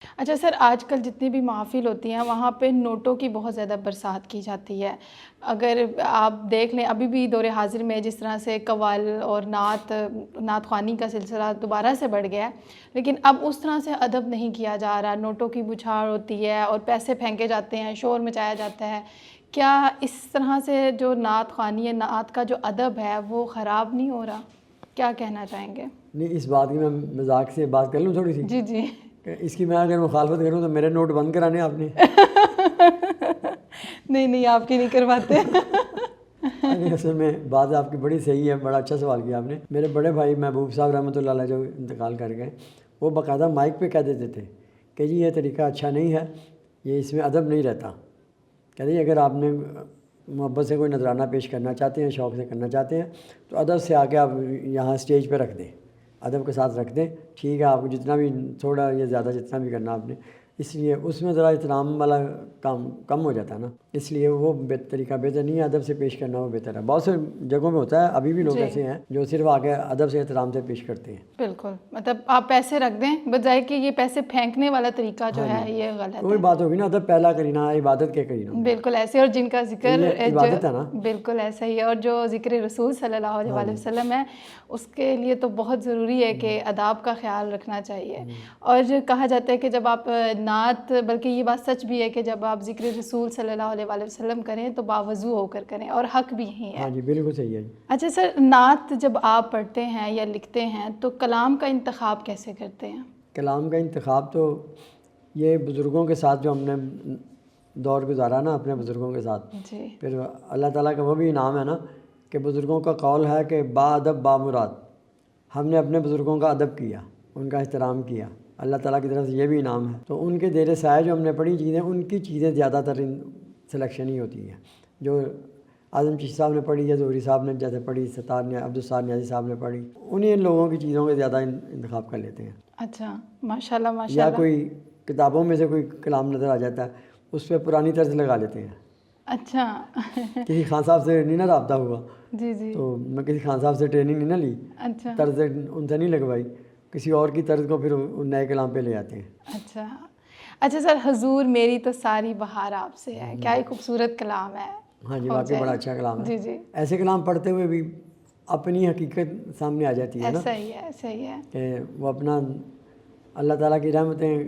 اچھا سر، آج کل جتنی بھی محافل ہوتی ہیں وہاں پہ نوٹوں کی بہت زیادہ برسات کی جاتی ہے۔ اگر آپ دیکھ لیں ابھی بھی دور حاضر میں جس طرح سے قوال اور نعت خوانی کا سلسلہ دوبارہ سے بڑھ گیا ہے، لیکن اب اس طرح سے ادب نہیں کیا جا رہا، نوٹوں کی بچھاڑ ہوتی ہے اور پیسے پھینکے جاتے ہیں، شور مچایا جاتا ہے۔ کیا اس طرح سے جو نعت خوانی ہے، نعت کا جو ادب ہے وہ خراب نہیں ہو رہا؟ کیا کہنا چاہیں گے؟ نہیں، اس بات کی میں مذاق سے بات کر لوں تھوڑی سی جی جی کہ اس کی میں اگر مخالفت کروں تو میرے نوٹ بند کرانے آپ نے۔ نہیں آپ کی نہیں کرواتے۔ اصل میں بات آپ کی بڑی صحیح ہے، بڑا اچھا سوال کیا آپ نے۔ میرے بڑے بھائی محبوب صاحب رحمۃ اللہ علیہ جو انتقال کر گئے، وہ باقاعدہ مائک پہ کہہ دیتے تھے کہ جی یہ طریقہ اچھا نہیں ہے، یہ اس میں ادب نہیں رہتا۔ کہتے ہیں اگر آپ نے محبت سے کوئی نذرانہ پیش کرنا چاہتے ہیں، شوق سے کرنا چاہتے ہیں، تو ادب سے آ کے آپ یہاں اسٹیج پہ رکھ دیں، ادب کے ساتھ رکھ دیں، ٹھیک ہے، آپ کو جتنا بھی تھوڑا یا زیادہ جتنا بھی کرنا آپ نے، اس لیے اس میں ذرا احترام والا کام کم ہو جاتا ہے نا، اس لیے وہ طریقہ بہتر نہیں ہے، ادب سے پیش کرنا وہ بہتر ہے۔ بہت سے جگہوں میں ہوتا ہے، ابھی بھی لوگ ایسے ہیں جو صرف آ کے ادب سے احترام سے پیش کرتے ہیں۔ بالکل، مطلب آپ پیسے رکھ دیں بجائے کہ یہ پیسے پھینکنے والا طریقہ جو ہے یہ غلط ہے۔ کوئی بات ہوگی نا، ادب پہلا کرینا عبادت کے کرینا، بالکل ایسے، اور جن کا ذکر عبادت ہے نا، بالکل ایسا ہی ہے، اور جو ذکر رسول صلی اللہ علیہ وآلہ وسلم ہے اس کے لیے تو بہت ضروری ہے کہ آداب کا خیال رکھنا چاہیے۔ اور کہا جاتا ہے کہ جب آپ نعت، بلکہ یہ بات سچ بھی ہے کہ جب آپ ذکر رسول صلی اللہ علیہ وآلہ وسلم کریں تو باوضو ہو کر کریں، اور حق بھی یہی ہے۔ ہاں جی بالکل صحیح ہے۔ اچھا سر، نعت جب آپ پڑھتے ہیں یا لکھتے ہیں تو کلام کا انتخاب کیسے کرتے ہیں؟ کلام کا انتخاب تو یہ بزرگوں کے ساتھ جو ہم نے دور گزارا نا اپنے بزرگوں کے ساتھ، جی، پھر اللہ تعالیٰ کا وہ بھی انعام ہے نا کہ بزرگوں کا قول ہے کہ با ادب با مراد، ہم نے اپنے بزرگوں کا ادب کیا، ان کا احترام کیا، اللہ تعالیٰ کی طرف سے یہ بھی انعام ہے۔ تو ان کے زیر سایہ جو ہم نے پڑھی چیزیں، ان کی چیزیں زیادہ تر سلیکشن ہی ہوتی ہے، جو اعظم چشتی صاحب نے پڑھی یا زہری صاحب نے جیسے پڑھی، عبدالستار نیازی صاحب نے پڑھی، انہیں لوگوں کی چیزوں کے زیادہ انتخاب کر لیتے ہیں۔ اچھا، ماشاءاللہ یا ماشاءاللہ۔ کوئی کتابوں میں سے کوئی کلام نظر آ جاتا ہے، اس پہ پرانی طرز لگا لیتے ہیں۔ اچھا کسی خان صاحب سے نہیں نا رابطہ ہوا، جی جی، تو میں کسی خان صاحب سے ٹریننگ نہیں نہ لی، اچھا طرز ان سے نہیں لگوائی، کسی اور کی طرز کو پھر نئے کلام پہ لے آتے ہیں۔ اچھا اچھا سر، حضور میری تو ساری بہار آپ سے ہے، کیا ہی خوبصورت کلام ہے۔ ہاں جی واقعی بڑا اچھا کلام ہے۔ جی جی، ایسے کلام پڑھتے ہوئے بھی اپنی حقیقت سامنے آ جاتی ہے نا، ایسا ہی ہے، صحیح ہے کہ وہ اپنا اللہ تعالیٰ کی رحمتیں،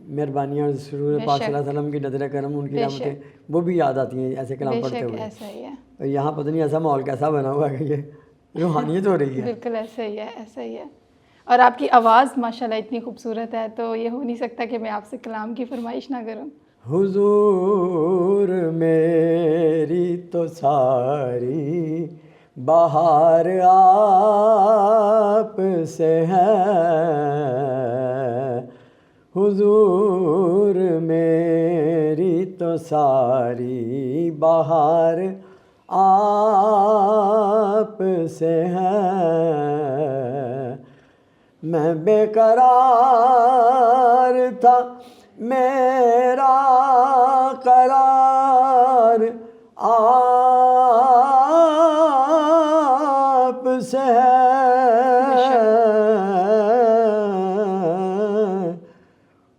مہربانیاں، اور سرور پاک صلی اللہ علیہ وسلم کی نظر کرم، ان کی رحمتیں وہ بھی یاد آتی ہیں ایسے کلام پڑھتے ہوئے۔ ایسا ہی ہے، اور یہاں پتہ نہیں ایسا ماحول کیسا بنا ہوا ہے کہ یہ روحانیت ہو رہی ہے۔ بالکل ایسا ہی ہے، ایسا ہی ہے۔ اور آپ کی آواز ماشاءاللہ اتنی خوبصورت ہے، تو یہ ہو نہیں سکتا کہ میں آپ سے کلام کی فرمائش نہ کروں۔ حضور میری تو ساری بہار آپ سے ہے، حضور میری تو ساری بہار آپ سے ہے، میں بے قرار تھا میرا قرار آپ سے ہے،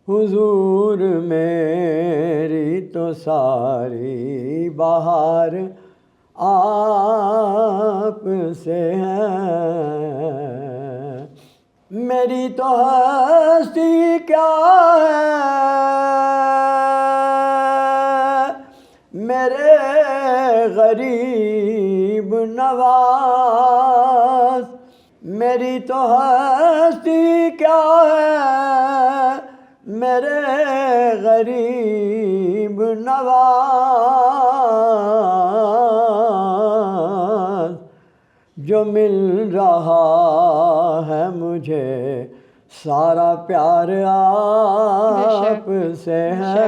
حضور میری تو ساری بہار آپ سے ہے، میری تو ہستی کیا ہے میرے غریب نواز، میری تو ہستی کیا ہے میرے غریب نواز، جو مل رہا ہے مجھے سارا پیار آپ سے ہے،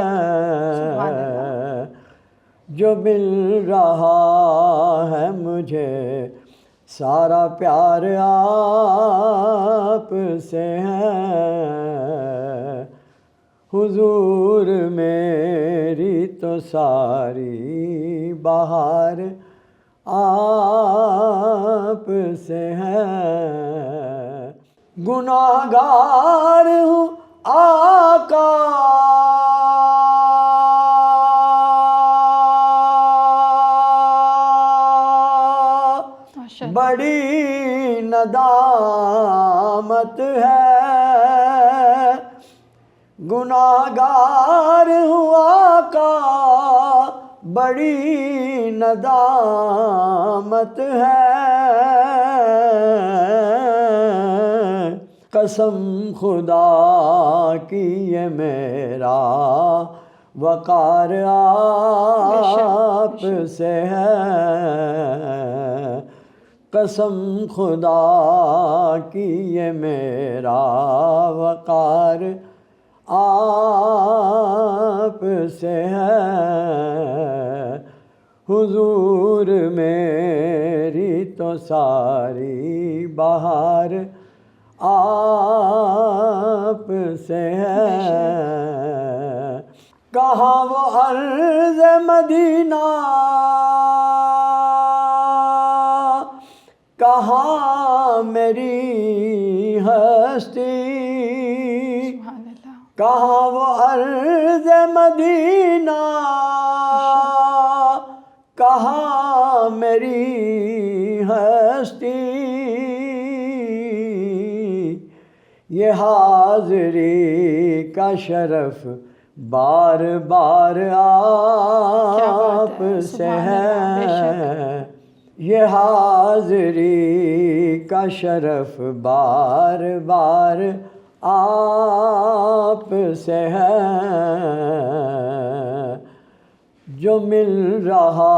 جو مل رہا ہے مجھے سارا پیار آپ سے ہے، حضور میری تو ساری بہار آپ سے ہے، گناہ گار ہوں آقا ماشاء اللہ۔ بڑی ندامت ہے، گناہگار ہوں آقا بڑی ندامت ہے، قسم خدا کی یہ میرا وقار آپ سے ہے، قسم خدا کی یہ میرا وقار آپ سے ہے، حضور میری تو ساری بہار آپ سے ہے، کہاں وہ عرض مدینہ، کہاں میری ہستی، سبحان اللہ۔ کہاں وہ عرض مدینہ، کہاں میری ہستی، یہ حاضری کا شرف بار بار آپ سے ہے، یہ حاضری کا شرف بار بار آپ سے ہے، جو مل رہا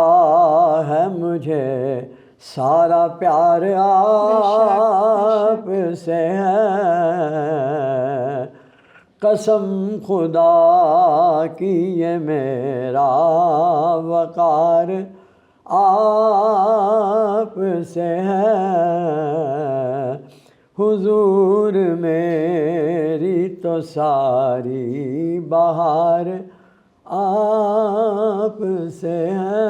ہے مجھے سارا پیار آپ سے ہے، قسم خدا کی یہ میرا وقار آپ سے ہے، حضور میری تو ساری بہار آپ سے ہے۔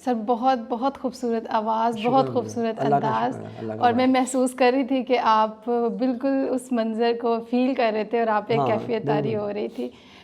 سر بہت بہت خوبصورت آواز، بہت خوبصورت انداز، اور میں محسوس کر رہی تھی کہ آپ بالکل اس منظر کو فیل کر رہے تھے اور آپ ایک کیفیت طاری ہو رہی تھی۔